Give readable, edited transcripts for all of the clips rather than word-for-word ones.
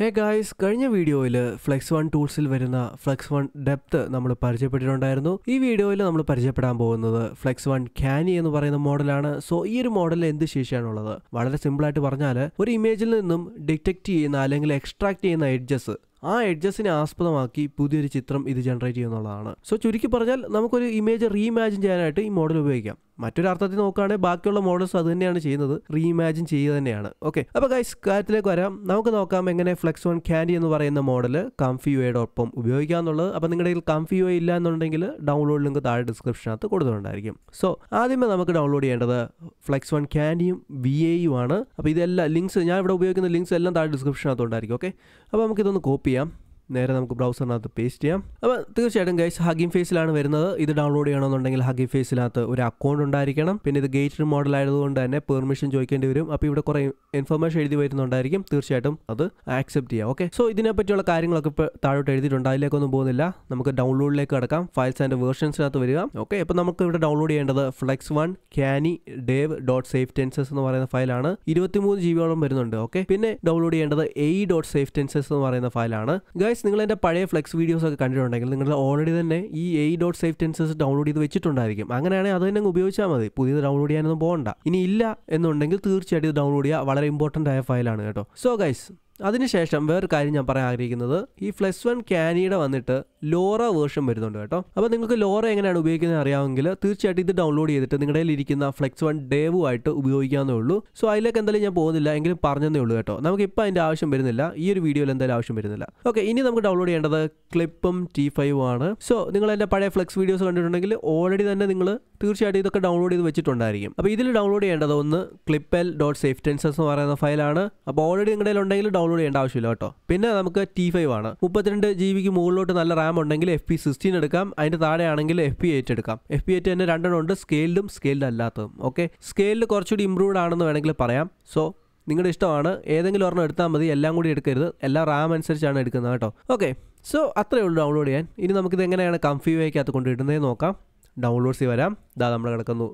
Hey guys, കഴിഞ്ഞ വീഡിയോയിൽ flex 1 ടൂൾസിൽ വരുന്ന ഫ്ലെക്സ് 1 ഡെപ്ത് നമ്മൾ പരിചയപ്പെട്ടിട്ടുണ്ടായിരുന്നു. ഈ വീഡിയോയിൽ നമ്മൾ പരിചയപ്പെടാൻ പോകുന്നത് ഫ്ലെക്സ് 1 ക്യാനി എന്ന് പറയുന്ന മോഡലാണ്. സോ ഈ ഒരു മോഡലിൽ എന്ത് ശേഷിയാണുള്ളത്? വളരെ സിമ്പിൾ ആയിട്ട് പറഞ്ഞാൽ ഒരു ഇമേജിൽ നിന്നും ഡിറ്റക്ട് ചെയ്യുന്ന അല്ലെങ്കിൽ എക്സ്ട്രാക്ട് ചെയ്യുന്ന എഡ്ജസ് ആ എഡ്ജസിനെ ആസ്പദമാക്കി പുതിയൊരു ചിത്രം ഇത് ജനറേറ്റ് ചെയ്യുന്നതാണ്. സോ ചുരുക്കി പറഞ്ഞാൽ നമുക്കൊരു ഇമേജ് റീഇമാജിൻ ചെയ്യാനായിട്ട് ഈ മോഡൽ ഉപയോഗിക്കാം. മറ്റൊരു അർത്ഥത്തിൽ നോക്കുകയാണെങ്കിൽ ബാക്കിയുള്ള മോഡൽസ് അത് തന്നെയാണ് ചെയ്യുന്നത്, റീഇമാജിൻ ചെയ്യുക തന്നെയാണ്. ഓക്കെ, അപ്പോൾ ഗൈസ് കാര്യത്തിലേക്ക് വരാം. നമുക്ക് നോക്കാം എങ്ങനെ ഫ്ലെക്സ് 1 ക്യാനി എന്ന് പറയുന്ന മോഡൽ കംഫിയുഐയോടൊപ്പം ഉപയോഗിക്കാമെന്നുള്ളത്. അപ്പോൾ നിങ്ങളുടെ കയ്യിൽ കംഫിയുഐ ഇല്ല എന്നുണ്ടെങ്കിൽ ഡൗൺലോഡ് ലിങ്ക് താഴെ ഡിസ്ക്രിപ്ഷനകത്ത് കൊടുത്തിട്ടുണ്ടായിരിക്കും. സോ ആദ്യമേ നമുക്ക് ഡൗൺലോഡ് ചെയ്യേണ്ടത് ഫ്ലെക്സ് 1 ക്യാനിയും VAയും ആണ്. അപ്പോൾ ഇതെല്ലാം ലിങ്ക്സ് ഞാൻ ഇവിടെ ഉപയോഗിക്കുന്ന ലിങ്ക്സ് എല്ലാം താഴെ ഡിസ്ക്രിപ്ഷനകത്ത് ഉണ്ടായിരിക്കും. ഓക്കെ, അപ്പോൾ നമുക്കിതൊന്ന് കോപ്പി ചെയ്യാം. നേരെ നമുക്ക് ബ്രൗസറിനകത്ത് പേസ്റ്റ് ചെയ്യാം. അപ്പോൾ തീർച്ചയായിട്ടും ഗൈസ് ഹഗ്ഗിംഗ് ഫേസിലാണ് വരുന്നത്. ഇത് ഡൗൺലോഡ് ചെയ്യണമെന്നുണ്ടെങ്കിൽ ഹഗ്ഗിംഗ് ഫേസിനകത്ത് ഒരു അക്കൗണ്ട് ഉണ്ടായിരിക്കണം. പിന്നെ ഇത് ഗേറ്റഡ് മോഡൽ ആയതുകൊണ്ട് തന്നെ പെർമിഷൻ ചോദിക്കേണ്ടി വരും. അപ്പോൾ ഇവിടെ കുറേ ഇൻഫർമേഷൻ എഴുതി വരുന്നുണ്ടായിരിക്കും. തീർച്ചയായിട്ടും അത് ആക്സെപ്റ്റ് ചെയ്യാം. ഓക്കെ, സോ ഇതിനെപ്പറ്റിയുള്ള കാര്യങ്ങളൊക്കെ ഇപ്പോൾ താഴോട്ട് എഴുതിയിട്ടുണ്ട്, അതിലേക്കൊന്നും പോകുന്നില്ല. നമുക്ക് ഡൗൺലോഡിലേക്ക് കിടക്കാം. ഫയൽസ് ആൻഡ് വേർഷൻസിനകത്ത് വരിക. ഓക്കെ, അപ്പോൾ നമുക്ക് ഇവിടെ ഡൗൺലോഡ് ചെയ്യേണ്ടത് ഫ്ലെക്സ് 1 ക്യാനി dev.safetenses എന്ന് പറയുന്ന ഫയലാണ്. 23 GB വരുന്നുണ്ട്. ഓക്കെ, പിന്നെ ഡൗൺലോഡ് ചെയ്യേണ്ടത് ai.safetenses എന്ന് പറയുന്ന ഫയലാണ്. നിങ്ങൾ എൻ്റെ പഴയ ഫ്ലെക്സ് വീഡിയോസ് ഒക്കെ കണ്ടിട്ടുണ്ടെങ്കിൽ നിങ്ങൾ ഓൾറെഡി തന്നെ ഈ ai.safetenses ഡൗൺലോഡ് ചെയ്ത് വെച്ചിട്ടുണ്ടായിരിക്കും. അങ്ങനെയാണെങ്കിൽ അത് തന്നെ ഉപയോഗിച്ചാൽ മതി, പുതിയത് ഡൗൺലോഡ് ചെയ്യാനൊന്നും പോകണ്ട. ഇനി ഇല്ല എന്നുണ്ടെങ്കിൽ തീർച്ചയായിട്ടും ഇത് ഡൗൺലോഡ് ചെയ്യുക, വളരെ ഇമ്പോർട്ടൻ്റ് ആയ ഫയലാണ് കേട്ടോ. സോ ഗൈസ് അതിനുശേഷം വേറൊരു കാര്യം ഞാൻ പറയാൻ ആഗ്രഹിക്കുന്നത്, ഈ ഫ്ലെക്സ് 1 ക്യാനിയുടെ വന്നിട്ട് ലോറ വേർഷൻ വരുന്നുണ്ട് കേട്ടോ. അപ്പോൾ നിങ്ങൾക്ക് ലോറ എങ്ങനെയാണ് ഉപയോഗിക്കുന്നത് അറിയാമെങ്കിൽ തീർച്ചയായിട്ടും ഇത് ഡൗൺലോഡ് ചെയ്തിട്ട് നിങ്ങളുടെ കയ്യിൽ ഇരിക്കുന്ന ഫ്ലെക്സ് 1 ഡേവുമായിട്ട് ഉപയോഗിക്കാവുന്നേ ഉള്ളൂ. സോ അതിലേക്ക് എന്തായാലും ഞാൻ പോകുന്നില്ല, എങ്കിലും പറഞ്ഞതേ ഉള്ളൂ കേട്ടോ. നമുക്കിപ്പോൾ അതിൻ്റെ ആവശ്യം വരുന്നില്ല, ഈ ഒരു വീഡിയോയിൽ എന്തായാലും ആവശ്യം വരുന്നില്ല. ഓക്കെ, ഇനി നമുക്ക് ഡൗൺലോഡ് ചെയ്യേണ്ടത് ക്ലിപ്പും T5 ആണ്. സോ നിങ്ങൾ എൻ്റെ പഴയ ഫ്ലെക്സ് വീഡിയോസ് കണ്ടിട്ടുണ്ടെങ്കിൽ ഓൾറെഡി തന്നെ നിങ്ങൾ തീർച്ചയായിട്ടും ഇതൊക്കെ ഡൗൺലോഡ് ചെയ്ത് വെച്ചിട്ടുണ്ടായിരിക്കും. അപ്പോൾ ഇതിൽ ഡൗൺലോഡ് ചെയ്യേണ്ടത് ഒന്ന് clippel.safetenses എന്ന് പറയുന്ന ഫയലാണ്. അപ്പോൾ ഓൾറെഡി നിങ്ങളുടെ ഉണ്ടെങ്കിൽ ഡൗൺലോഡ് ചെയ്യേണ്ട ആവശ്യമില്ല കേട്ടോ. പിന്നെ നമുക്ക് T5 ആണ്. 32 GB മുകളിലോട്ട് നല്ല റാം ഉണ്ടെങ്കിൽ FP16 എടുക്കാം, അതിൻ്റെ താഴെ ആണെങ്കിൽ FP8 എടുക്കാം. FP8 തന്നെ രണ്ടെണ്ണം ഉണ്ട്, സ്കെയിൽഡും സ്കെയിൽഡ് അല്ലാത്തതും. ഓക്കെ, സ്കെയിൽഡ് കുറച്ചുകൂടി ഇമ്പ്രൂവ്ഡ് ആണെന്ന് വേണമെങ്കിൽ പറയാം. സോ നിങ്ങളുടെ ഇഷ്ടമാണ്, ഏതെങ്കിലും ഒരെണ്ണം എടുത്താൽ മതി, എല്ലാം കൂടി എടുക്കരുത്. എല്ലാം റാം അനുസരിച്ചാണ് എടുക്കുന്നത് കേട്ടോ. ഓക്കെ, സോ അത്രയേ ഉള്ളൂ ഡൗൺലോഡ് ചെയ്യാൻ. ഇനി നമുക്കിത് എങ്ങനെയാണ് കംഫിയുഐക്കകത്ത് കൊണ്ടിടുന്നതെന്ന് നോക്കാം. ഡൗൺലോഡ്സിൽ വരാം. ഇതാ നമ്മൾ കിടക്കുന്നു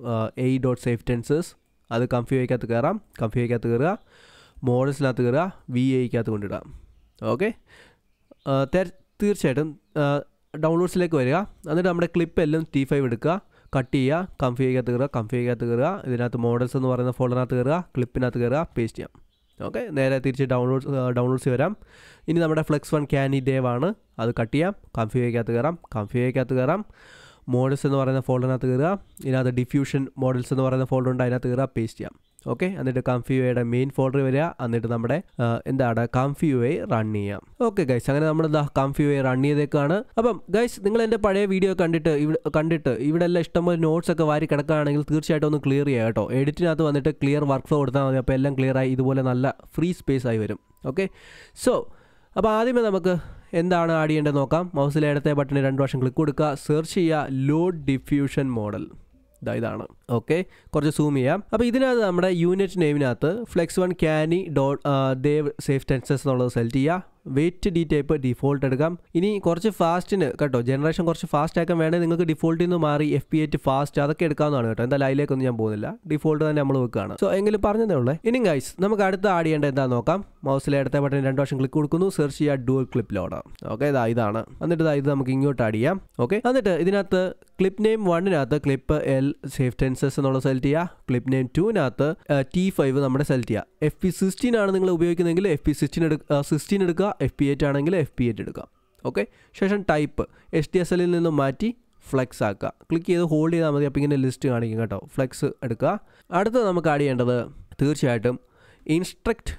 ai.safetenses. അത് കംഫിയുഐക്കകത്ത് കയറാം. കംഫിയുഐക്കകത്ത് കയറുക, മോഡൽസിനകത്ത് കയറുക, VAയ്ക്കകത്ത് കൊണ്ടിടാം. ഓക്കെ, തീർച്ചയായിട്ടും ഡൗൺലോഡ്സിലേക്ക് വരിക. എന്നിട്ട് നമ്മുടെ ക്ലിപ്പെല്ലാം T5 എടുക്കുക, കട്ട് ചെയ്യുക, കംഫിയുഐക്കകത്ത് കയറുക, കംഫിയുഐക്കകത്ത് കയറുക, ഇതിനകത്ത് മോഡൽസ് എന്ന് പറയുന്ന ഫോൾഡറിനകത്ത് കയറുക, ക്ലിപ്പിനകത്ത് കയറുക, പേസ്റ്റ് ചെയ്യാം. ഓക്കെ, നേരെ തിരിച്ച് ഡൗൺലോഡ്സ് വരാം. ഇനി നമ്മുടെ ഫ്ലെക്സ് 1 ക്യാനി ഡേവ് ആണ്, അത് കട്ട് ചെയ്യാം. കംഫിയുഐക്കകത്ത് കയറാം, കംഫിയുഐക്കകത്ത് കയറാം, മോഡൽസ് എന്ന് പറയുന്ന ഫോൾഡറിനകത്ത് കയറുക. ഇതിനകത്ത് ഡിഫ്യൂഷൻ മോഡൽസ് എന്ന് പറയുന്ന ഫോൾഡർ ഉണ്ട്, അതിനകത്ത് കയറുക, പേസ്റ്റ് ചെയ്യാം. ഓക്കെ, എന്നിട്ട് കംഫിയുഐയുടെ മെയിൻ ഫോൾഡർ വരിക. എന്നിട്ട് നമ്മുടെ കംഫിയുഐ റൺ ചെയ്യാം. ഓക്കെ ഗൈസ്, അങ്ങനെ നമ്മൾ കംഫിയുഐ റൺ ചെയ്തേക്കാണ്. അപ്പം ഗൈസ് നിങ്ങൾ എൻ്റെ പഴയ വീഡിയോ കണ്ടിട്ട് ഇവിടെ എല്ലാം ഇഷ്ടംപോലെ നോട്ട്സ് ഒക്കെ വാരി കിടക്കുകയാണെങ്കിൽ തീർച്ചയായിട്ടും ഒന്ന് ക്ലിയർ ചെയ്യുക കേട്ടോ. എഡിറ്റിനകത്ത് വന്നിട്ട് ക്ലിയർ വർക്ക് ഫ്ലോ കൊടുത്താൽ മതി. അപ്പോൾ എല്ലാം ക്ലിയറായി ഇതുപോലെ നല്ല ഫ്രീ സ്പേസ് ആയി വരും. ഓക്കെ, സോ അപ്പോൾ ആദ്യമേ നമുക്ക് എന്താണ് ആഡ് ചെയ്യേണ്ടത് നോക്കാം. മൗസിലെ ഇടത്തെ ബട്ടണിൽ 2 പ്രാവശ്യം ക്ലിക്ക് കൊടുക്കുക, സെർച്ച് ചെയ്യുക ലോഡ് ഡിഫ്യൂഷൻ മോഡൽ. ഇതാണ്. ഓക്കെ, കുറച്ച് സൂം ചെയ്യാം. അപ്പോൾ ഇതിനകത്ത് നമ്മുടെ യൂണിറ്റ് നെയിമിനകത്ത് ഫ്ലെക്സ് 1 ക്യാനി dev.safetenses എന്നുള്ളത് സെലക്ട് ചെയ്യുക. വെയിറ്റ് ഡി ടൈപ്പ് ഡിഫോൾട്ട് എടുക്കാം. ഇനി കുറച്ച് ഫാസ്റ്റിന് കേട്ടോ, ജനറേഷൻ കുറച്ച് ഫാസ്റ്റ് ആക്കാൻ വേണമെങ്കിൽ നിങ്ങൾക്ക് ഡിഫോൾട്ടിൽ നിന്ന് മാറി FP8 ഫാസ്റ്റ് അതൊക്കെ എടുക്കാവുന്നതാണ് കേട്ടോ. എന്തായാലും അതിലേക്കൊന്നും ഞാൻ പോകുന്നില്ല, ഡിഫോൾട്ട് തന്നെ നമ്മൾ വെക്കുകയാണ്. സോ എങ്കിലും പറഞ്ഞതേ ഉള്ളൂ. ഇനി ഗൈസ് നമുക്ക് അടുത്ത് ആഡ് ചെയ്യേണ്ടത് എന്താണെന്ന് നോക്കാം. മൗസിലെ അടുത്ത ബട്ടൺ 2 പ്രാവശ്യം ക്ലിക്ക് കൊടുക്കുന്നു, സെർച്ച് ചെയ്യുക ഡുവൽ ക്ലിപ്പ് ലോഡർ. ഓക്കെ, ഇതാണ്. എന്നിട്ട് ഇത് നമുക്ക് ഇങ്ങോട്ട് ആഡ് ചെയ്യാം. ഓക്കെ, എന്നിട്ട് ഇതിനകത്ത് ക്ലിപ്പ് നെയിം 1-നകത്ത് clippel.safetenses എന്നുള്ളത് സെലക്ട് ചെയ്യുക. ക്ലിപ്പ് നെയിം 2-നകത്ത് T5 നമ്മുടെ സെലക്ട് ചെയ്യുക. FP16 ആണ് നിങ്ങൾ ഉപയോഗിക്കുന്നതെങ്കിൽ FP16 എടുക്കുക, FP8 ആണെങ്കിൽ FP8 എടുക്കുക. ഓക്കെ, ശേഷം ടൈപ്പ് HTSLൽ നിന്നും മാറ്റി ഫ്ലെക്സ് ആക്കുക. ക്ലിക്ക് ചെയ്ത് ഹോൾഡ് ചെയ്താൽ മതി, അപ്പോൾ ഇങ്ങനെ ലിസ്റ്റ് കാണിക്കും കേട്ടോ. ഫ്ലെക്സ് എടുക്കുക. അടുത്ത് നമുക്ക് ആഡ് ചെയ്യേണ്ടത് തീർച്ചയായിട്ടും instruct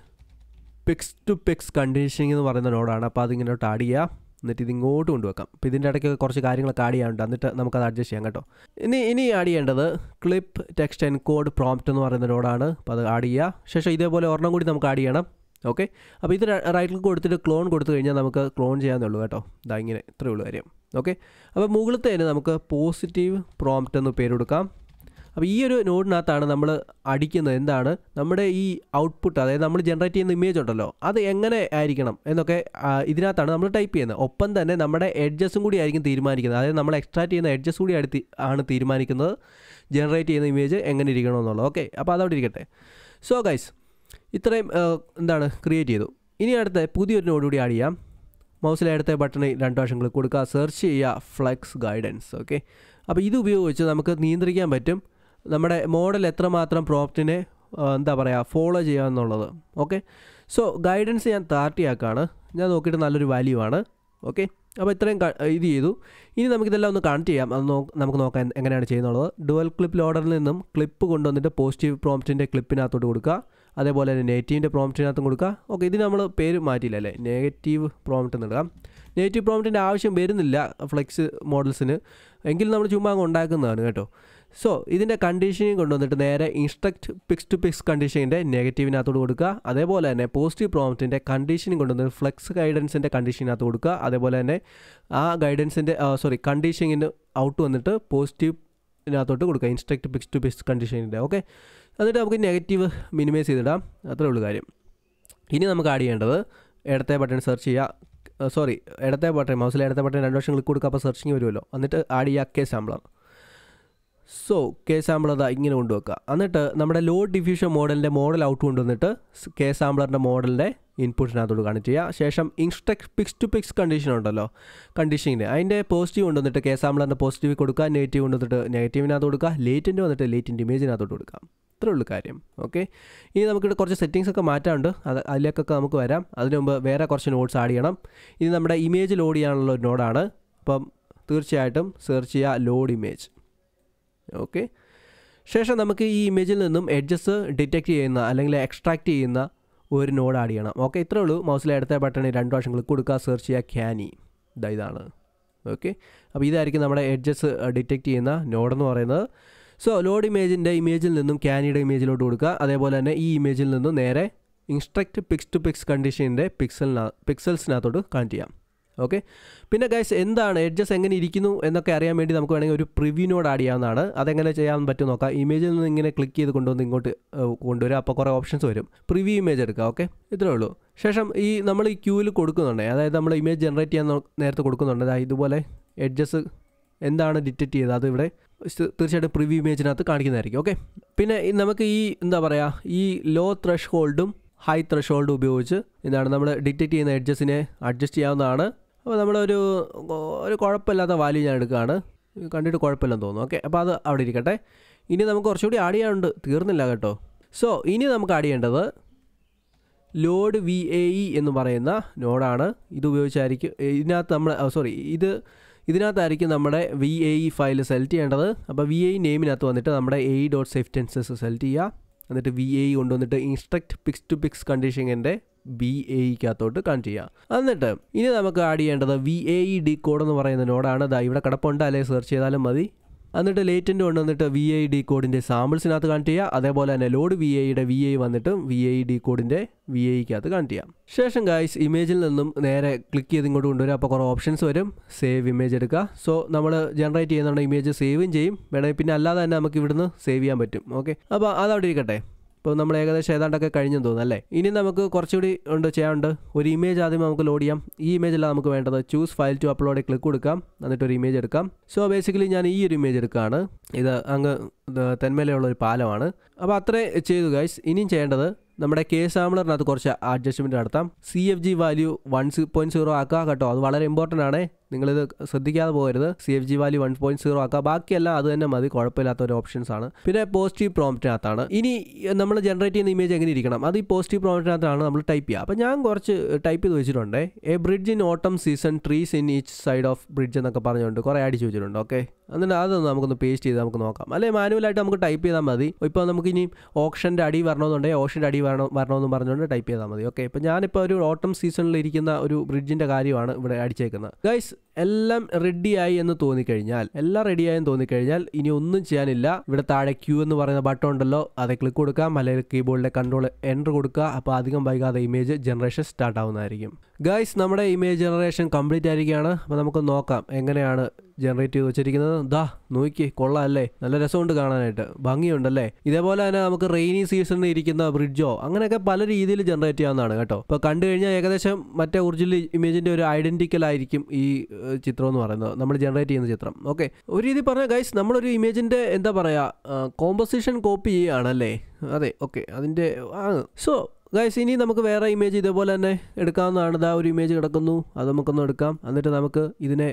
pix to pix conditioning എന്ന് പറയുന്ന നോഡാണ്. അപ്പോൾ അതിങ്ങോട്ട് ആഡ് ചെയ്യുക. എന്നിട്ട് ഇതിങ്ങോട്ട് കൊണ്ടുവെക്കാം. അപ്പോൾ ഇതിൻ്റെ ഇടയ്ക്ക് കുറച്ച് കാര്യങ്ങളൊക്കെ ആഡ് ചെയ്യാനുണ്ട്, എന്നിട്ട് നമുക്കത് അഡ്ജസ്റ്റ് ചെയ്യാം കേട്ടോ. ഇനി ആഡ് ചെയ്യേണ്ടത് ക്ലിപ്പ് ടെക്സ്റ്റ് എൻകോഡ് പ്രോംപ്റ്റ് എന്ന് പറയുന്ന നോഡാണ്. അപ്പോൾ അത് ആഡ് ചെയ്യുക. ശേഷം ഇതേപോലെ ഒരെണ്ണം കൂടി നമുക്ക് ആഡ് ചെയ്യണം. ഓക്കെ, അപ്പോൾ ഇത് റൈറ്റ് ക്ലിക്ക് കൊടുത്തിട്ട് ക്ലോൺ കൊടുത്തു കഴിഞ്ഞാൽ നമുക്ക് ക്ലോൺ ചെയ്യാന്നേ ഉള്ളൂ കേട്ടോ. ഇങ്ങനെ ഇത്രയേ ഉള്ളൂ കാര്യം. ഓക്കെ, അപ്പോൾ മുകളിലത്തെ നമുക്ക് പോസിറ്റീവ് പ്രോംപ്റ്റ് എന്ന് പേര് കൊടുക്കാം. അപ്പോൾ ഈ ഒരു നോഡിനകത്താണ് നമ്മൾ അടിക്കുന്നത് എന്താണ് നമ്മുടെ ഈ ഔട്ട്പുട്ട്, അതായത് നമ്മൾ ജനറേറ്റ് ചെയ്യുന്ന ഇമേജ് ഉണ്ടല്ലോ അത് എങ്ങനെ ആയിരിക്കണം എന്നൊക്കെ ഇതിനകത്താണ് നമ്മൾ ടൈപ്പ് ചെയ്യുന്നത്. ഒപ്പം തന്നെ നമ്മുടെ എഡ്ജസും കൂടി ആയിരിക്കും തീരുമാനിക്കുന്നത്, അതായത് നമ്മൾ എക്സ്ട്രാക്ട് ചെയ്യുന്ന എഡ്ജസ് കൂടി ആണ് തീരുമാനിക്കുന്നത് ജനറേറ്റ് ചെയ്യുന്ന ഇമേജ് എങ്ങനെ ഇരിക്കണമെന്നുള്ളത്. ഓക്കെ, അപ്പോൾ അതവിടെ ഇരിക്കട്ടെ. സോ ഗൈസ് ഇത്രയും ക്രിയേറ്റ് ചെയ്തു. ഇനി അടുത്ത പുതിയൊരു നോഡ് കൂടി ആഡ് ചെയ്യാം. മൗസിലെ അടുത്ത ബട്ടണിൽ 2 പ്രാവശ്യം ക്ലിക്ക് കൊടുക്കുക, സെർച്ച് ചെയ്യുക ഫ്ലെക്സ് ഗൈഡൻസ്. ഓക്കെ, അപ്പോൾ ഇത് ഉപയോഗിച്ച് നമുക്ക് നിയന്ത്രിക്കാൻ പറ്റും നമ്മുടെ മോഡൽ എത്രമാത്രം പ്രോംപ്റ്റിനെ എന്താ പറയുക ഫോളോ ചെയ്യാമെന്നുള്ളത്. ഓക്കെ, സോ ഗൈഡൻസ് ഞാൻ 30 ആക്കാണ്. ഞാൻ നോക്കിയിട്ട് നല്ലൊരു വാല്യൂ ആണ്. ഓക്കെ, അപ്പോൾ ഇത്രയും ഇത് ചെയ്തു. ഇനി നമുക്കിതെല്ലാം ഒന്ന് കണക്ട് ചെയ്യാം. അത് നമുക്ക് നോക്കാം എങ്ങനെയാണ് ചെയ്യുന്നുള്ളത്. ഡുവൽ ക്ലിപ്പ് ലോഡറിൽ നിന്നും ക്ലിപ്പ് കൊണ്ടുവന്നിട്ട് പോസിറ്റീവ് പ്രോംപ്റ്റിൻ്റെ ക്ലിപ്പിനകത്തോട്ട് കൊടുക്കുക, അതേപോലെ തന്നെ നെഗറ്റീവിൻ്റെ പ്രോംപ്റ്റിനകത്തും കൊടുക്കുക. ഓക്കെ, ഇതിന് നമ്മൾ പേര് മാറ്റിയില്ലല്ലേ, നെഗറ്റീവ് പ്രോംപ്റ്റ് എന്ന് ഇടാം. നെഗറ്റീവ് പ്രോംപ്റ്റിൻ്റെ ആവശ്യം വരുന്നില്ല ഫ്ലെക്സ് മോഡൽസിന്, എങ്കിലും നമ്മൾ ചുമ്മാ അങ്ങ് ഉണ്ടാക്കുന്നതാണ് കേട്ടോ. സോ ഇതിൻ്റെ കണ്ടീഷനിങ് കൊണ്ടുവന്നിട്ട് നേരെ ഇൻസ്ട്രക്ട് പിക്സ് ടു പിക്സ് കണ്ടീഷനിൻ്റെ നെഗറ്റീവിനകത്തോട് കൊടുക്കുക, അതേപോലെ തന്നെ പോസിറ്റീവ് പ്രോംപ്റ്റിൻ്റെ കണ്ടീഷനിങ് കൊണ്ടുവന്നിട്ട് ഫ്ലെക്സ് ഗൈഡൻസിൻ്റെ കണ്ടീഷനകത്ത് കൊടുക്കുക, അതേപോലെ തന്നെ ആ ഗൈഡൻസിൻ്റെ കണ്ടീഷനിങ്ങിന് ഔട്ട് വന്നിട്ട് പോസിറ്റീവിനകത്തോട്ട് കൊടുക്കുക, ഇൻസ്ട്രക്ട് പിക്സ് ടു പിക്സ് കണ്ടീഷനിൻ്റെ. ഓക്കെ, എന്നിട്ട് നമുക്ക് നെഗറ്റീവ് മിനിമൈസ് ചെയ്തിടാം. അത്രേ ഉള്ളൂ കാര്യം. ഇനി നമുക്ക് ആഡ് ചെയ്യേണ്ടത് ഇടത്തെ ബട്ടൺ സെർച്ച് ചെയ്യുക, ഇടത്തെ ബട്ടൺ മൗസിലെ ഇടത്തെ ബട്ടൺ 2 പ്രാവശ്യം ക്ലിക്ക് കൊടുക്കുക, അപ്പോൾ സെർച്ചിങ് വരുമല്ലോ. എന്നിട്ട് ആഡ് ചെയ്യുക K sampler. So K sampler അതാ ഇങ്ങനെ കൊണ്ടുവെക്കുക. എന്നിട്ട് നമ്മുടെ ലോഡ് ഡിഫ്യൂഷൻ മോഡലിൻ്റെ മോഡൽ ഔട്ട് കൊണ്ടുവന്നിട്ട് കെ സാമ്പിളറിൻ്റെ മോഡലിൻ്റെ ഇൻപുട്ടിനകത്തോട് കണക്ട് ചെയ്യുക. ശേഷം instruct pix to pix condition ഉണ്ടല്ലോ, കണ്ടീഷനിൻ്റെ അതിൻ്റെ പോസിറ്റീവ് കൊണ്ടുവന്നിട്ട് കെ സാമ്പിളറിൻ്റെ പോസിറ്റീവ് കൊടുക്കുക, നെഗറ്റീവ് കൊണ്ടുവന്നിട്ട് നെഗറ്റീവിനകത്ത് കൊടുക്കുക, ലേറ്റിൻ്റെ വന്നിട്ട് ലേറ്റിൻ്റെ ഇമേജിനകത്തോട്ട് കൊടുക്കാം. ഇത്രേ ഉള്ളൂ കാര്യം. ഓക്കെ, ഇനി നമുക്കിവിടെ കുറച്ച് സെറ്റിങ്സ് ഒക്കെ മാറ്റാനുണ്ട്, അതിലേക്കൊക്കെ നമുക്ക് വരാം. അതിന് മുമ്പ് വേറെ കുറച്ച് നോട്ട്സ് ആഡ് ചെയ്യണം. ഇത് നമ്മുടെ ഇമേജ് ലോഡ് ചെയ്യാനുള്ള ഒരു നോഡാണ്. അപ്പം തീർച്ചയായിട്ടും സെർച്ച് ചെയ്യുക ലോഡ് ഇമേജ്. ഓക്കെ, ശേഷം നമുക്ക് ഈ ഇമേജിൽ നിന്നും എഡ്ജസ് ഡിറ്റക്റ്റ് ചെയ്യുന്ന അല്ലെങ്കിൽ എക്സ്ട്രാക്ട് ചെയ്യുന്ന ഒരു നോഡ് ആഡ് ചെയ്യണം. ഓക്കെ, ഇത്രേ ഉള്ളൂ. മൗസിലെ അടുത്ത ബട്ടണിൽ 2 പ്രാവശ്യം ക്ലിക്ക് കൊടുക്കുക, സെർച്ച് ചെയ്യുക ക്യാനി. ഇതാണ്. ഓക്കെ, അപ്പോൾ ഇതായിരിക്കും നമ്മുടെ എഡ്ജസ് ഡിറ്റക്റ്റ് ചെയ്യുന്ന നോഡെന്ന് പറയുന്നത്. സോ ലോഡ് ഇമേജിൽ നിന്നും ക്യാനിയുടെ ഇമേജിലോട്ട് കൊടുക്കുക, അതേപോലെ തന്നെ ഈ ഇമേജിൽ നിന്നും നേരെ ഇൻസ്ട്രക്ട് പിക്സ് ടു പിക്സ് കണ്ടീഷൻ്റെ പിക്സൽസിനകത്തോട്ട് കണക്ട് ചെയ്യാം. ഓക്കെ, പിന്നെ ഗൈസ് എന്താണ് എഡ്ജസ് എങ്ങനെ ഇരിക്കുന്നു എന്നൊക്കെ അറിയാൻ വേണ്ടി നമുക്ക് വേണമെങ്കിൽ ഒരു പ്രിവ്യൂ നോഡ് ആഡ് ചെയ്യാവുന്നതാണ്. അതെങ്ങനെ ചെയ്യാൻ പറ്റും നോക്കാം. ഇമേജിൽ നിന്ന് ഇങ്ങനെ ക്ലിക്ക് ചെയ്ത് കൊണ്ടുവന്ന് ഇങ്ങോട്ട് കൊണ്ടുവരിക, അപ്പോൾ കുറേ ഓപ്ഷൻസ് വരും. പ്രിവ്യൂ ഇമേജ് എടുക്കുക. ഓക്കെ, ഇത്രേ ഉള്ളൂ. ശേഷം നമ്മൾ ഈ ക്യൂവിൽ കൊടുക്കുന്നുണ്ട്, അതായത് നമ്മൾ ഇമേജ് ജനറേറ്റ് ചെയ്യാൻ നേരത്തെ കൊടുക്കുന്നുണ്ട്. അതായത് ഇതുപോലെ എഡ്ജസ് എന്താണ് ഡിറ്റക്റ്റ് ചെയ്തത് അത് ഇവിടെ തീർച്ചയായിട്ടും പ്രിവ്യൂ ഇമേജിനകത്ത് കാണിക്കുന്നതായിരിക്കും. ഓക്കെ, പിന്നെ നമുക്ക് ഈ എന്താ പറയുക ഈ ലോ ത്രഷ് ഹോൾഡും ഹൈ ത്രഷ് ഹോൾഡും ഉപയോഗിച്ച് നമ്മൾ ഡിറ്റക്റ്റ് ചെയ്യുന്ന എഡ്ജസിനെ അഡ്ജസ്റ്റ് ചെയ്യാവുന്നതാണ്. അപ്പോൾ നമ്മളൊരു കുഴപ്പമില്ലാത്ത വാല്യൂ ഞാൻ എടുക്കുകയാണ്, കണ്ടിട്ട് കുഴപ്പമില്ലെന്ന് തോന്നുന്നു. ഓക്കെ, അപ്പോൾ അത് അവിടെ ഇരിക്കട്ടെ. ഇനി നമുക്ക് കുറച്ചുകൂടി ആഡ് ചെയ്യാനുണ്ട്, തീർന്നില്ല കേട്ടോ. സോ ഇനി നമുക്ക് ആഡ് ചെയ്യേണ്ടത് ലോഡ് VAE എന്ന് പറയുന്ന നോഡാണ്. ഇത് ഉപയോഗിച്ചായിരിക്കും ഇതിനകത്തായിരിക്കും നമ്മുടെ VAE ഫയൽ സെലക്ട് ചെയ്യേണ്ടത്. അപ്പോൾ VAE നെയിമിനകത്ത് വന്നിട്ട് നമ്മുടെ AE.safetenses സെലക്ട് ചെയ്യുക, എന്നിട്ട് VAE കൊണ്ടുവന്നിട്ട് ഇൻസ്ട്രക്ട് പിക്സ് ടു പിക്സ് കണ്ടീഷൻ്റെ VAEക്കകത്തോട്ട് കണക്ട് ചെയ്യുക. എന്നിട്ട് ഇനി നമുക്ക് ആഡ് ചെയ്യേണ്ടത് VAE ഡീകോഡ് എന്ന് പറയുന്ന നോഡാണ്. ഇവിടെ കിടപ്പുണ്ട്, അല്ലെങ്കിൽ സെർച്ച് ചെയ്താലും മതി. എന്നിട്ട് ലേറ്റൻ്റ് കൊണ്ടുവന്നിട്ട് VAE ഡീകോഡിൻ്റെ സാമ്പിൾസിനകത്ത് കണക്ട് ചെയ്യുക, അതേപോലെ തന്നെ ലോഡ് VAEയുടെ VAE വന്നിട്ട് VAE ഡീകോഡിൻ്റെ VAEക്കകത്ത് കണക്ട് ചെയ്യാം. ശേഷം ഗൈസ് ഇമേജിൽ നിന്നും നേരെ ക്ലിക്ക് ചെയ്ത് ഇങ്ങോട്ട് കൊണ്ടുവരിക, അപ്പോൾ കുറേ ഓപ്ഷൻസ് വരും. സേവ് ഇമേജ് എടുക്കുക. സോ നമ്മൾ ജനറേറ്റ് ചെയ്യുന്ന ഇമേജ് സേവും ചെയ്യും, വേണമെങ്കിൽ പിന്നെ അല്ലാതെ തന്നെ നമുക്ക് ഇവിടുന്ന് സേവ് ചെയ്യാൻ പറ്റും. ഓക്കെ, അപ്പോൾ അതവിടെ ഇരിക്കട്ടെ. ഇപ്പോൾ നമ്മൾ ഏകദേശം ഏതാണ്ടൊക്കെ കഴിഞ്ഞെന്ന് തോന്നുന്നു അല്ലേ. ഇനി നമുക്ക് കുറച്ചുകൂടി ചെയ്യാനുണ്ട്. ഒരു ഇമേജ് ആദ്യം നമുക്ക് ലോഡ് ചെയ്യാം. ഈ ഇമേജല്ല നമുക്ക് വേണ്ടത്. Choose file to upload click കൊടുക്കാം, എന്നിട്ട് ഒരു ഇമേജ് എടുക്കാം. സോ ബേസിക്കലി ഞാൻ ഈ ഒരു ഇമേജ് എടുക്കുകയാണ്. ഇത് അങ്ങ് തെന്മേലെയുള്ള ഒരു പാലമാണ്. അപ്പോൾ അത്രേ ചെയ്തു ഗൈസ്. ഇനിയും ചെയ്യേണ്ടത് നമ്മുടെ കെ സാമ്പിളറിനകത്ത് കുറച്ച് അഡ്ജസ്റ്റ്മെൻറ്റ് നടത്താം. CFG വാല്യൂ 1.0 ആക്കുക കേട്ടോ, അത് വളരെ ഇമ്പോർട്ടൻ്റ് ആണ്. നിങ്ങളിത് ശ്രദ്ധിക്കാതെ പോകരുത്. CFG വാല്യൂ 1.0 ആക്കുക, ബാക്കിയെല്ലാം അത് തന്നെ മതി, കുഴപ്പമില്ലാത്ത ഒരു ഓപ്ഷൻസ് ആണ്. പിന്നെ പോസിറ്റീവ് പ്രോംപ്റ്റിനകത്താണ് ഇനി നമ്മൾ ജനറേറ്റ് ചെയ്യുന്ന ഇമേജ് എങ്ങനെ ഇരിക്കണം, അത് ഈ പോസിറ്റീവ് പ്രോംപ്റ്റിനകത്താണ് നമ്മൾ ടൈപ്പ് ചെയ്യുക. അപ്പോൾ ഞാൻ കുറച്ച് ടൈപ്പ് ചെയ്ത് വെച്ചിട്ടുണ്ട്. എ ബ്രിഡ്ജ് ഇൻ ഓട്ടം season, trees in each side of bridge എന്നൊക്കെ പറഞ്ഞുകൊണ്ട് കുറേ അടിച്ച് വെച്ചിട്ടുണ്ട്. ഓക്കെ, എന്നിട്ട് അതൊന്ന് നമുക്കൊന്ന് പേസ്റ്റ് ചെയ്ത് നമുക്ക് നോക്കാം. അല്ലെങ്കിൽ മാനുവലായിട്ട് നമുക്ക് ടൈപ്പ് ചെയ്താൽ മതി. ഇപ്പോൾ നമുക്ക് ഇനി ഓപ്ഷൻ്റെ അടി വരണമെന്നുണ്ടെങ്കിൽ ഓപ്ഷൻ്റെ അടി വരണമെന്ന് പറഞ്ഞുകൊണ്ട് ടൈപ്പ് ചെയ്താൽ മതി. ഓക്കെ, ഇപ്പോൾ ഞാനിപ്പോൾ ഒരു ഓട്ടം സീസണിൽ ഇരിക്കുന്ന ഒരു ബ്രിഡ്ജിൻ്റെ കാര്യമാണ് ഇവിടെ അടിച്ചേക്കുന്നത്. ഗൈസ് എല്ലാം റെഡിയായി എന്ന് തോന്നിക്കഴിഞ്ഞാൽ ഇനി ഒന്നും ചെയ്യാനില്ല. ഇവിടെ താഴെ ക്യൂ എന്ന് പറയുന്ന ബട്ടൺ ഉണ്ടല്ലോ, அதை ക്ലിക്ക് കൊടുക്കാം, അല്ലെങ്കിൽ കീബോർഡിലെ കൺട്രോൾ എൻ്റർ കൊടുക്കുക. അപ്പോൾ അധികം വൈകാതെ ഇമേജ് ജനറേഷൻ സ്റ്റാർട്ട് ആവുന്നതായിരിക്കും. ഗൈസ് നമ്മുടെ ഇമേജ് ജനറേഷൻ കംപ്ലീറ്റ് ആയിരിക്കുകയാണ്. അപ്പോൾ നമുക്ക് നോക്കാം എങ്ങനെയാണ് ജനറേറ്റ് ചെയ്ത് വെച്ചിരിക്കുന്നത്. ദാ നോക്കി, കൊള്ളാം അല്ലേ, നല്ല രസമുണ്ട് കാണാനായിട്ട്, ഭംഗിയുണ്ടല്ലേ. ഇതേപോലെ തന്നെ നമുക്ക് റെയിനി സീസണിൽ ഇരിക്കുന്ന ബ്രിഡ്ജോ അങ്ങനെയൊക്കെ പല രീതിയിൽ ജനറേറ്റ് ചെയ്യാവുന്നതാണ് കേട്ടോ. ഇപ്പോൾ കണ്ടു കഴിഞ്ഞാൽ ഏകദേശം മറ്റേ ഒറിജിനൽ ഇമേജിൻ്റെ ഒരു ഐഡൻറ്റിക്കൽ ആയിരിക്കും ഈ ചിത്രം എന്ന് പറയുന്നത്, നമ്മൾ ജനറേറ്റ് ചെയ്യുന്ന ചിത്രം. ഓക്കെ, ഒരു രീതി പറഞ്ഞാൽ ഗൈസ് നമ്മളൊരു ഇമേജിൻ്റെ എന്താ പറയുക കോമ്പോസിഷൻ കോപ്പി ചെയ്യുകയാണല്ലേ. അതെ, ഓക്കെ, അതിൻ്റെ സോ ഗൈസ് ഇനി നമുക്ക് വേറെ ഇമേജ് ഇതേപോലെ തന്നെ എടുക്കാവുന്നതാണ്. ഇതാ ഒരു ഇമേജ് കിടക്കുന്നു, അത് നമുക്കൊന്ന് എടുക്കാം. എന്നിട്ട് നമുക്ക് ഇതിനെ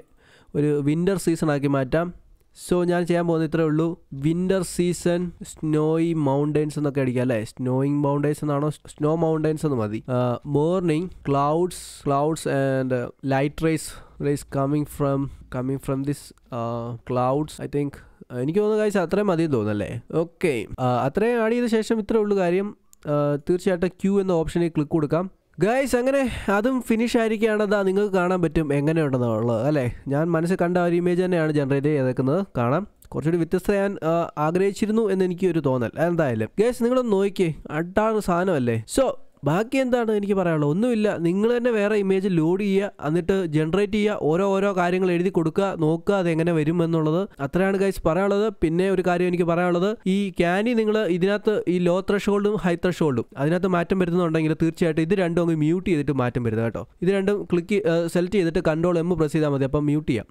ഒരു വിൻ്റർ സീസൺ ആക്കി മാറ്റാം. സോ ഞാൻ ചെയ്യാൻ പോകുന്നത് ഇത്രേ ഉള്ളൂ. വിൻ്റർ സീസൺ സ്നോയി മൗണ്ടൻസ് എന്നൊക്കെ അടിക്കാം അല്ലേ? സ്നോയിങ് മൗണ്ടൻസ് എന്നാണോ സ്നോ മൗണ്ടൻസ് എന്ന് മതി. Morning clouds and light rays coming from this clouds. I think എനിക്ക് തോന്നുന്നു ഗൈസ് അത്രയും മതി തോന്നുന്നല്ലേ? ഓക്കെ, അത്രയും ആഡ് ചെയ്ത ശേഷം ഇത്രേ ഉള്ളൂ കാര്യം. തീർച്ചയായിട്ടും ക്യൂ എന്ന ഓപ്ഷനിൽ ക്ലിക്ക് കൊടുക്കാം. ഗൈസ് അങ്ങനെ അതും ഫിനിഷ് ആയിരിക്കുകയാണ്. അതാ നിങ്ങൾക്ക് കാണാൻ പറ്റും എങ്ങനെയുണ്ടെന്നുള്ളത് അല്ലേ? ഞാൻ മനസ്സിൽ കണ്ട ഒരു ഇമേജ് തന്നെയാണ് ജനറേറ്റ് ചെയ്തേക്കുന്നത്. കാണാം, കുറച്ചുകൂടി വ്യത്യസ്ത ഞാൻ ആഗ്രഹിച്ചിരുന്നു എന്ന് എനിക്കൊരു തോന്നൽ. എന്തായാലും ഗൈസ് നിങ്ങളൊന്ന് നോക്കിയേ, അടാണ് സാധനമല്ലേ? സോ ബാക്കി എന്താണ് എനിക്ക് പറയാനുള്ളത്? ഒന്നുമില്ല, നിങ്ങൾ തന്നെ വേറെ ഇമേജ് ലോഡ് ചെയ്യുക, എന്നിട്ട് ജനറേറ്റ് ചെയ്യുക, ഓരോ കാര്യങ്ങൾ എഴുതി കൊടുക്കുക, നോക്കുക അതെങ്ങനെ വരും എന്നുള്ളത്. അത്രയാണ് ഗൈസ് പറയാനുള്ളത്. പിന്നെ ഒരു കാര്യം എനിക്ക് പറയാനുള്ളത്, ഈ ക്യാനി നിങ്ങൾ ഇതിനകത്ത് ഈ ലോ ത്രഷോൾഡും ഹൈ ത്രഷോൾഡും അതിനകത്ത് മാറ്റം വരുന്നുണ്ടെങ്കിൽ തീർച്ചയായിട്ടും ഇത് രണ്ടും അങ്ങ് മ്യൂട്ട് ചെയ്തിട്ട് മാറ്റം വരുന്നത് കേട്ടോ. ഇത് രണ്ടും സെലക്ട് ചെയ്തിട്ട് കൺട്രോൾ M പ്രസ് ചെയ്താൽ മതി, അപ്പം മ്യൂട്ട് ചെയ്യാം.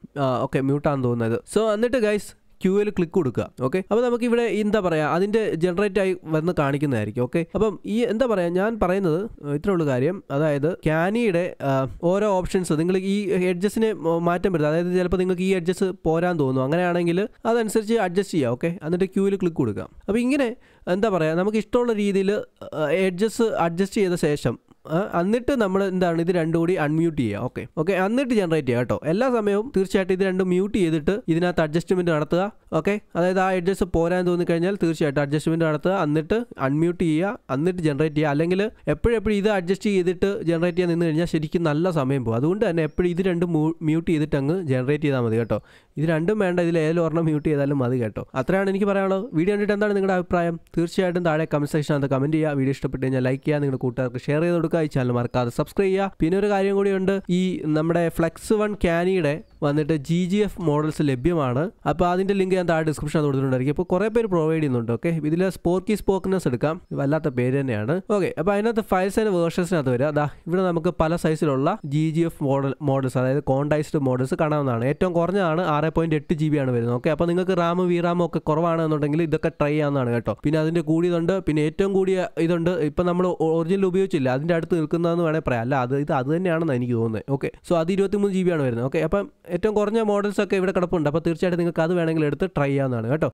ഓക്കെ, മ്യൂട്ടാണെന്ന് തോന്നുന്നത്. സോ എന്നിട്ട് ഗൈസ് ക്യൂവിൽ ക്ലിക്ക് കൊടുക്കുക. ഓക്കെ, അപ്പോൾ നമുക്ക് ഇവിടെ എന്താ പറയുക, അതിൻ്റെ ജനറേറ്റ് ആയി വന്ന് കാണിക്കുന്നതായിരിക്കും. ഓക്കെ, അപ്പം ഈ എന്താ പറയുക, ഞാൻ പറയുന്നത് ഇത്രേ ഉള്ളൂ കാര്യം. അതായത് ക്യാനിയുടെ ഓരോ ഓപ്ഷൻസ് നിങ്ങൾ ഈ എഡ്ജസിനെ മാറ്റം വരുന്നത്, അതായത് ചിലപ്പോൾ നിങ്ങൾക്ക് ഈ എഡ്ജസ് പോരാൻ തോന്നുന്നു, അങ്ങനെയാണെങ്കിൽ അതനുസരിച്ച് അഡ്ജസ്റ്റ് ചെയ്യുക. ഓക്കെ, എന്നിട്ട് ക്യൂവിൽ ക്ലിക്ക് കൊടുക്കുക. അപ്പോൾ ഇങ്ങനെ എന്താ പറയുക, നമുക്ക് ഇഷ്ടമുള്ള രീതിയിൽ എഡ്ജസ് അഡ്ജസ്റ്റ് ചെയ്ത ശേഷം എന്നിട്ട് നമ്മൾ എന്താണ് ഇത് രണ്ടും കൂടി അൺമ്യൂട്ട് ചെയ്യുക. ഓക്കെ, എന്നിട്ട് ജനറേറ്റ് ചെയ്യുക കേട്ടോ. എല്ലാ സമയവും തീർച്ചയായിട്ടും ഇത് രണ്ടും മ്യൂട്ട് ചെയ്തിട്ട് ഇതിനകത്ത് അഡ്ജസ്റ്റ്മെൻറ്റ് നടത്തുക. ഓക്കെ, അതായത് ആ എഡ്ജസ്റ്റ് പോരാൻ തോന്നിക്കഴിഞ്ഞാൽ തീർച്ചയായിട്ടും അഡ്ജസ്റ്റ്മെൻറ്റ് നടത്തുക, എന്നിട്ട് അൺമ്യൂട്ട് ചെയ്യുക, എന്നിട്ട് ജനറേറ്റ് ചെയ്യുക. അല്ലെങ്കിൽ എപ്പോഴും ഇത് അഡ്ജസ്റ്റ് ചെയ്തിട്ട് ജനറേറ്റ് ചെയ്യാൻ നിന്ന് കഴിഞ്ഞാൽ ശരിക്കും നല്ല സമയം പോകും. അതുകൊണ്ട് തന്നെ എപ്പോഴും ഇത് രണ്ടും മ്യൂട്ട് ചെയ്തിട്ട് അങ്ങ് ജനറേറ്റ് ചെയ്താൽ മതി കേട്ടോ. ഇത് രണ്ടും വേണ്ട, ഇതിൽ ഏതെങ്കിലും ഒരെണ്ണം മ്യൂട്ട് ചെയ്താലും മതി കേട്ടോ. അത്രയാണ് എനിക്ക് പറയാനുള്ളത്. വീഡിയോ കണ്ടിട്ട് എന്താണ് നിങ്ങളുടെ അഭിപ്രായം? തീർച്ചയായിട്ടും താഴെ കമൻറ്റ് സെക്ഷനകത്ത് കമൻറ്റ് ചെയ്യുക. വീഡിയോ ഇഷ്ടപ്പെട്ട് കഴിഞ്ഞാൽ ലൈക്ക് ചെയ്യുക, നിങ്ങളുടെ കൂട്ടുകാർക്ക് ഷെയർ ചെയ്ത് കൊടുക്കുക. ഈ ചാനൽ മറക്കാതെ സബ്സ്ക്രൈബ് ചെയ്യുക. പിന്നെ ഒരു കാര്യം കൂടിയുണ്ട്, ഈ നമ്മുടെ ഫ്ലെക്സ് 1 ക്യാനിയുടെ വന്നിട്ട് GGF മോഡൽസ് ലഭ്യമാണ്. അപ്പോൾ അതിൻ്റെ ലിങ്ക് ഞാൻ താഴെ ഡിസ്ക്രിപ്ഷൻ കൊടുത്തിട്ടുണ്ടായിരിക്കും. അപ്പോൾ കുറേ പേര് പ്രൊവൈഡ് ചെയ്യുന്നുണ്ട്. ഓക്കെ, ഇതിൽ സ്പോർക്കിനെസ് എടുക്കാം, വല്ലാത്ത പേര് തന്നെയാണ്. ഓക്കെ, അപ്പോൾ അതിനകത്ത് ഫയൽസ് ആൻഡ് വേർഷൻസിനകത്ത് വരിക. അതാ ഇവിടെ നമുക്ക് പല സൈസിലുള്ള GGF മോഡൽസ്, അതായത് കോണ്ടൈസ്ഡ് മോഡൽസ് കാണാവുന്നതാണ്. ഏറ്റവും കുറഞ്ഞതാണ് 6.8 GB ആണ് വരുന്നത്. ഓക്കെ, അപ്പോൾ നിങ്ങൾക്ക് റാം VRAM ഒക്കെ കുറവാണെന്നുണ്ടെങ്കിൽ ഇതൊക്കെ ട്രൈ ചെയ്യാവുന്നതാണ് കേട്ടോ. പിന്നെ അതിൻ്റെ കൂടിയതുണ്ട്, പിന്നെ ഏറ്റവും കൂടിയ ഇതുണ്ട്. ഇപ്പം നമ്മൾ ഒറിജിനൽ ഉപയോഗിച്ചില്ല, അതിൻ്റെ അടുത്ത് നിൽക്കുന്നതെന്ന് വേണേൽ പറയാം. അല്ല, അത് തന്നെയാണെന്ന് എനിക്ക് തോന്നുന്നത്. ഓക്കെ, സോ അത് 23 GB ആണ് വരുന്നത്. ഓക്കെ, അപ്പം ഏറ്റവും കുറഞ്ഞ മോഡൽസ് ഒക്കെ ഇവിടെ കിടപ്പുണ്ട്. അപ്പോൾ തീർച്ചയായിട്ടും നിങ്ങൾക്ക് അത് വേണമെങ്കിൽ എടുത്ത് ട്രൈ ചെയ്യാവുന്നതാണ് കേട്ടോ.